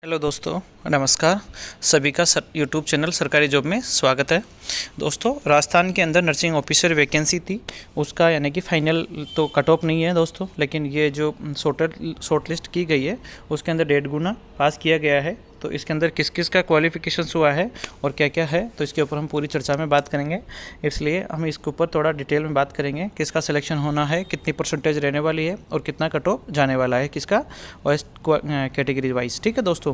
Hello दोस्तों, नमस्कार। सभी का यूट्यूब चैनल सरकारी जॉब में स्वागत है। दोस्तों, राजस्थान के अंदर नर्सिंग ऑफिसर वैकेंसी थी, उसका यानी कि फाइनल तो कट ऑफ नहीं है दोस्तों, लेकिन ये जो शॉर्ट लिस्ट की गई है उसके अंदर 1.5 गुना पास किया गया है। तो इसके अंदर किस किस का क्वालिफिकेशंस हुआ है और क्या क्या है, तो इसके ऊपर हम पूरी चर्चा में बात करेंगे। इसलिए हम इसके ऊपर थोड़ा डिटेल में बात करेंगे, किसका सिलेक्शन होना है, कितनी परसेंटेज रहने वाली है और कितना कट ऑफ जाने वाला है किसका वेस्ट कैटेगरी वाइज। ठीक है दोस्तों,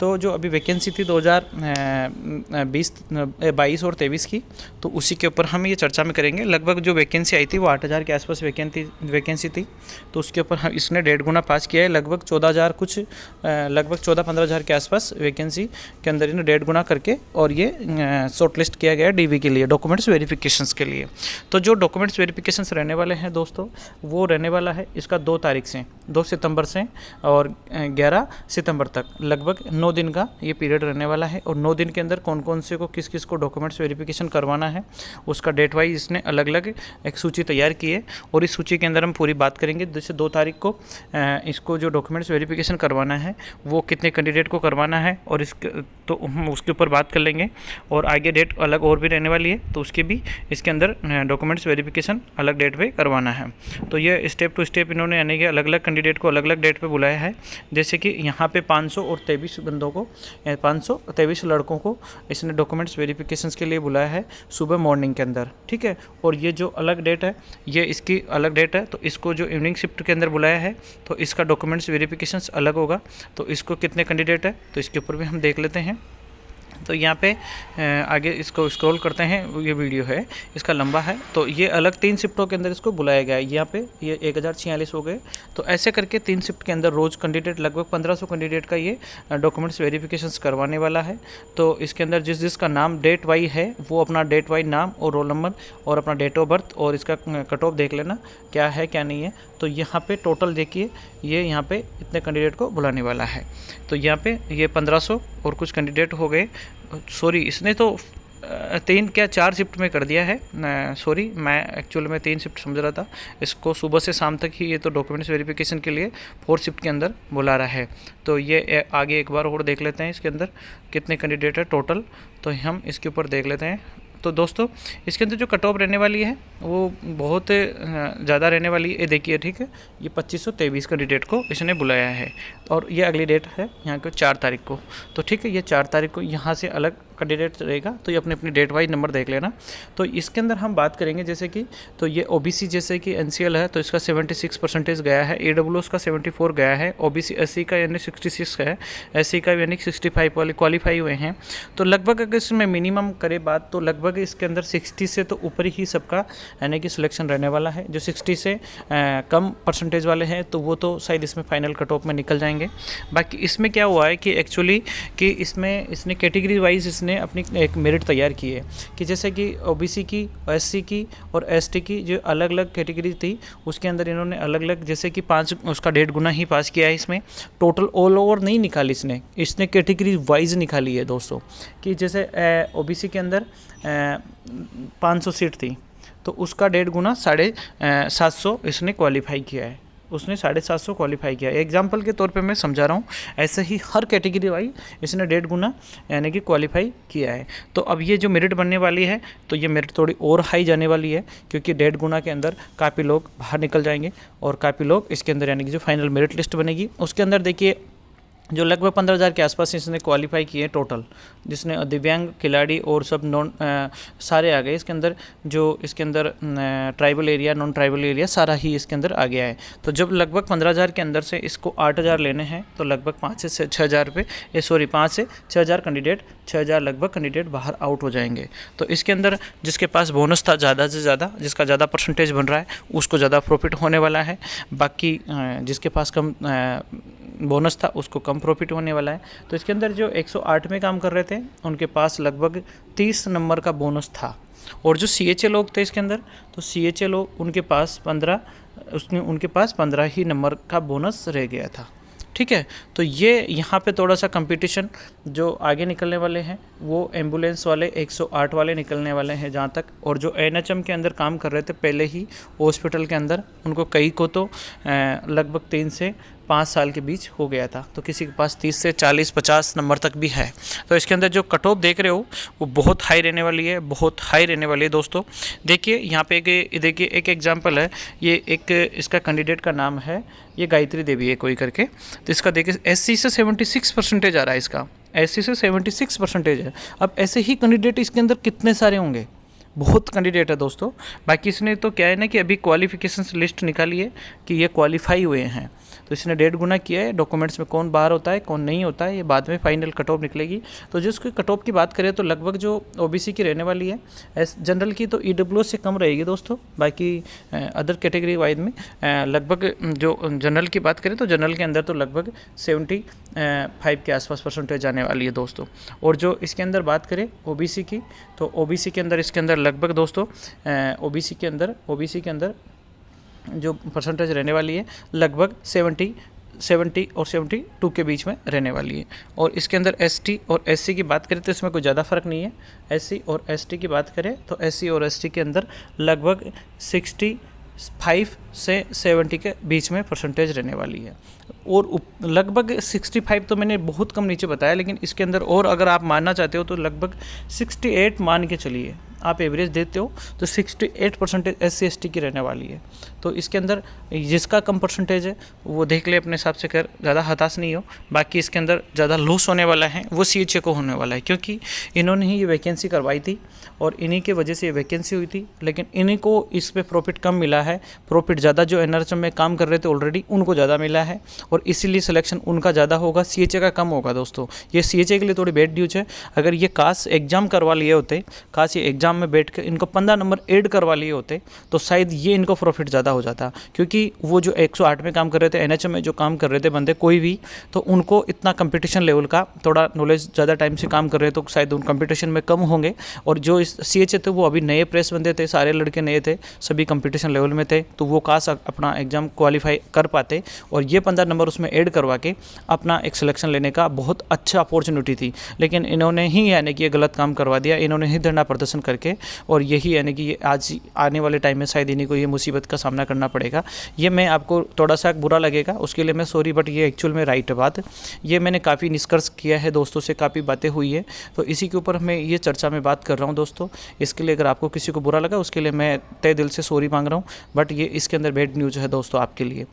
तो जो अभी वैकेंसी थी 2022 और 23 की, तो उसी के ऊपर हम ये चर्चा में करेंगे। लगभग जो वैकेंसी आई थी वो 8,000 के आसपास वैकेंसी थी, तो उसके ऊपर हम इसने 1.5 गुना पास किया है। लगभग 14,000 कुछ लगभग 14-15,000 के आसपास वैकेंसी के अंदर इन्हें 1.5 गुना करके और ये शॉर्ट लिस्ट किया गया डीवी के लिए, डॉक्यूमेंट्स वेरिफिकेशंस के लिए। तो जो डॉक्यूमेंट्स वेरिफिकेशंस रहने वाले हैं दोस्तों, वो रहने वाला है इसका 2 तारीख से, 2 सितंबर से और 11 सितंबर तक, लगभग 9 दिन का ये पीरियड रहने वाला है। और 9 दिन के अंदर कौन कौन से को किस किस को डॉक्यूमेंट्स वेरिफिकेशन करवाना है उसका डेट वाइज इसने अलग अलग एक सूची तैयार की है, और इस सूची के अंदर हम पूरी बात करेंगे। जैसे 2 तारीख को इसको जो डॉक्यूमेंट्स वेरिफिकेशन करवाना है वो कितने कैंडिडेट को करवाना है, और इसके तो हम उसके ऊपर बात कर लेंगे। और आगे डेट अलग और भी रहने वाली है, तो उसके भी इसके अंदर डॉक्यूमेंट्स वेरिफिकेशन अलग डेट पे करवाना है। तो ये स्टेप टू स्टेप इन्होंने यानी कि अलग अलग कैंडिडेट को अलग अलग डेट पे बुलाया है। जैसे कि यहाँ पे 523 बंदों को, 523 लड़कों को इसने डॉक्यूमेंट्स वेरिफिकेशंस के लिए बुलाया है सुबह मॉर्निंग के अंदर। ठीक है, और ये जो अलग डेट है ये इसकी अलग डेट है, तो इसको जो इवनिंग शिफ्ट के अंदर बुलाया है तो इसका डॉक्यूमेंट्स वेरिफिकेशंस अलग होगा। तो इसको कितने कैंडिडेट है तो इसके ऊपर भी हम देख लेते हैं। तो यहाँ पे आगे इसको स्क्रॉल करते हैं, ये वीडियो है इसका लंबा है, तो ये अलग 3 शिफ्टों के अंदर इसको बुलाया गया है। यहाँ पे ये 1046 हो गए। तो ऐसे करके 3 शिफ्ट के अंदर रोज़ कैंडिडेट, लगभग 1500 कैंडिडेट का ये डॉक्यूमेंट्स वेरिफिकेशंस करवाने वाला है। तो इसके अंदर जिस जिसका नाम डेट वाई है वो अपना डेट वाई नाम और रोल नंबर और अपना डेट ऑफ बर्थ और इसका कट ऑफ देख लेना क्या है क्या नहीं है। तो यहाँ पे टोटल देखिए, ये यहाँ पे इतने कैंडिडेट को बुलाने वाला है। तो यहाँ पे ये 1500 और कुछ कैंडिडेट हो गए। सॉरी, इसने तो 3 क्या 4 शिफ्ट में कर दिया है। सॉरी, मैं एक्चुअल में 3 शिफ्ट समझ रहा था। इसको सुबह से शाम तक ही ये तो डॉक्यूमेंट्स वेरिफिकेशन के लिए 4 शिफ्ट के अंदर बुला रहा है। तो ये आगे एक बार और देख लेते हैं इसके अंदर कितने कैंडिडेट है टोटल, तो हम इसके ऊपर देख लेते हैं। तो दोस्तों, इसके अंदर जो कट ऑफ रहने वाली है वो बहुत ज़्यादा रहने वाली है। ये देखिए, ठीक है, ये 2523 कैंडिडेट को इसने बुलाया है, और ये अगली डेट है यहाँ को 4 तारीख को। तो ठीक है, ये 4 तारीख को यहाँ से अलग कैंडिडेट रहेगा, तो ये अपनी अपनी डेट वाइज नंबर देख लेना। तो इसके अंदर हम बात करेंगे जैसे कि, तो ये ओबीसी जैसे कि एनसीएल है तो इसका 76% गया है, ईडब्ल्यूएस का 74 गया है, ओबीसी एससी का यानी 66 है, एससी का यानी 65 वाले क्वालिफाई हुए हैं। तो लगभग अगर इसमें मिनिमम करे बात तो लगभग इसके अंदर 60 से तो ऊपर ही सबका यानी कि सिलेक्शन रहने वाला है। जो 60 से कम परसेंटेज वाले हैं तो वो तो शायद इसमें फाइनल कट ऑफ में निकल जाएंगे। बाकी इसमें क्या हुआ है कि एक्चुअली कि इसमें इसने कैटेगरी वाइज इसने अपनी एक मेरिट तैयार की है, कि जैसे कि ओबीसी की, एससी की और एसटी की जो अलग अलग कैटेगरी थी उसके अंदर इन्होंने अलग अलग, जैसे कि 5 उसका 1.5 गुना ही पास किया है। इसमें टोटल ऑल ओवर नहीं निकाली इसने कैटेगरी वाइज निकाली है दोस्तों। कि जैसे ओबीसी के अंदर 500 सीट थी तो उसका 1.5 गुना 750 इसने क्वालिफाई किया है, उसने 750 क्वालिफाई किया है। एग्जाम्पल के तौर पे मैं समझा रहा हूँ, ऐसे ही हर कैटेगरी वाइज इसने 1.5 गुना यानी कि क्वालिफाई किया है। तो अब ये जो मेरिट बनने वाली है तो ये मेरिट थोड़ी और हाई जाने वाली है, क्योंकि 1.5 गुना के अंदर काफ़ी लोग बाहर निकल जाएंगे और काफ़ी लोग इसके अंदर यानी कि जो फाइनल मेरिट लिस्ट बनेगी उसके अंदर देखिए जो लगभग 15,000 के आसपास इसने क्वालिफाई किए टोटल, जिसने दिव्यांग खिलाड़ी और सब नॉन सारे आ गए इसके अंदर। जो इसके अंदर tribal area, non tribal area सारा ही इसके अंदर आ गया है। तो जब लगभग 15,000 के अंदर से इसको 8,000 लेने हैं तो लगभग 5 से 6,000 5 से 6,000 कैंडिडेट, 6,000 लगभग कैंडिडेट बाहर आउट हो जाएंगे। तो इसके अंदर जिसके पास बोनस था ज़्यादा से ज़्यादा, जिसका ज़्यादा परसेंटेज बन रहा है उसको ज़्यादा प्रॉफिट होने वाला है। बाकी जिसके पास कम बोनस था उसको कम प्रॉफिट होने वाला है। तो इसके अंदर जो 108 में काम कर रहे थे उनके पास लगभग 30 नंबर का बोनस था, और जो सीएचए लोग थे इसके अंदर, तो सीएचए लोग उनके पास 15 ही नंबर का बोनस रह गया था। ठीक है, तो ये यहाँ पे थोड़ा सा कंपटीशन जो आगे निकलने वाले हैं वो एम्बुलेंस वाले 108 वाले निकलने वाले हैं जहाँ तक, और जो एनएचएम के अंदर काम कर रहे थे पहले ही हॉस्पिटल के अंदर, उनको कई को तो लगभग 3 से 5 साल के बीच हो गया था, तो किसी के पास 30 से 40-50 नंबर तक भी है। तो इसके अंदर जो कट ऑफ देख रहे हो वो बहुत हाई रहने वाली है, बहुत हाई रहने वाली है दोस्तों। देखिए यहाँ पे देखिए एक एग्जांपल है, ये एक इसका कैंडिडेट का नाम है, ये गायत्री देवी है कोई करके। तो इसका देखिए एससी से 76% आ रहा है, इसका एससी से 76% है। अब ऐसे ही कैंडिडेट इसके अंदर कितने सारे होंगे, बहुत कैंडिडेट है दोस्तों। बाकी इसने तो क्या है ना कि अभी क्वालिफिकेशन लिस्ट निकाली है कि ये क्वालिफाई हुए हैं, तो इसने 1.5 गुना किया है। डॉक्यूमेंट्स में कौन बाहर होता है कौन नहीं होता है ये बाद में फाइनल कट ऑफ निकलेगी। तो जिसकी कट ऑफ की बात करें तो लगभग जो ओबीसी की रहने वाली है, जनरल की तो ईडब्ल्यूएस से कम रहेगी दोस्तों। बाकी अदर कैटेगरी वाइज में लगभग जो जनरल की बात करें तो जनरल के अंदर तो लगभग 75 के आसपास परसेंटेज आने वाली है दोस्तों। और जो इसके अंदर बात करें ओबीसी की, तो ओबीसी के अंदर इसके अंदर लगभग दोस्तों ओबीसी के अंदर जो परसेंटेज रहने वाली है लगभग 70 और 72 के बीच में रहने वाली है। और इसके अंदर एसटी और एससी की बात करें तो इसमें कोई ज़्यादा फर्क नहीं है। एससी और एसटी की बात करें तो एससी और एसटी के अंदर लगभग 65 से 70 के बीच में परसेंटेज रहने वाली है। और लगभग 65 तो मैंने बहुत कम नीचे बताया, लेकिन इसके अंदर और अगर आप मानना चाहते हो तो लगभग 68 मान के चलिए, आप एवरेज देते हो तो 68% SC ST की रहने वाली है। तो इसके अंदर जिसका कम परसेंटेज है वो देख ले अपने हिसाब से कर, ज़्यादा हताश नहीं हो। बाकी इसके अंदर ज़्यादा लॉस होने वाला है वो CHA को होने वाला है, क्योंकि इन्होंने ही ये वैकेंसी करवाई थी और इन्हीं के वजह से ये वैकेंसी हुई थी। लेकिन इन्हीं को इस पर प्रॉफिट कम मिला है, प्रॉफिट ज़्यादा जो NRHM में काम कर रहे थे ऑलरेडी उनको ज़्यादा मिला है और इसीलिए सिलेक्शन उनका ज़्यादा होगा, CHA का कम होगा दोस्तों। ये CHA के लिए थोड़ी बैड न्यूज है। अगर ये काश एग्ज़ाम करवा लिए होते, काश ये एग्ज़ाम में बैठ कर इनको 15 नंबर ऐड करवा लिए होते तो शायद ये इनको प्रॉफिट ज़्यादा हो जाता, क्योंकि वो जो 108 में काम कर रहे थे, NHM में जो काम कर रहे थे बंदे कोई भी, तो उनको इतना कंपटीशन लेवल का थोड़ा नॉलेज ज़्यादा टाइम से काम कर रहे तो शायद उन कंपटीशन में कम होंगे। और जो इस CHA थे वो अभी नए प्रेस बंदे थे, सारे लड़के नए थे, सभी कंपटीशन लेवल में थे, तो वो काश अपना एग्ज़ाम क्वालिफाई कर पाते और ये 15 नंबर उसमें ऐड करवा के अपना एक सिलेक्शन लेने का बहुत अच्छा अपॉर्चुनिटी थी। लेकिन इन्होंने ही यानी कि ये गलत काम करवा दिया, इन्होंने ही धरना प्रदर्शन करके, और यही यानी कि ये आज आने वाले टाइम में शायद इन्हीं को ये मुसीबत का सामना करना पड़ेगा। ये मैं आपको थोड़ा सा बुरा लगेगा उसके लिए मैं सॉरी, बट ये एक्चुअल में राइट बात। ये मैंने काफ़ी निष्कर्ष किया है दोस्तों से, काफ़ी बातें हुई है, तो इसी के ऊपर मैं ये चर्चा में बात कर रहा हूँ दोस्तों। इसके लिए अगर आपको किसी को बुरा लगा उसके लिए मैं तहे दिल से सॉरी मांग रहा हूँ, बट ये इसके अंदर बैड न्यूज़ है दोस्तों आपके लिए।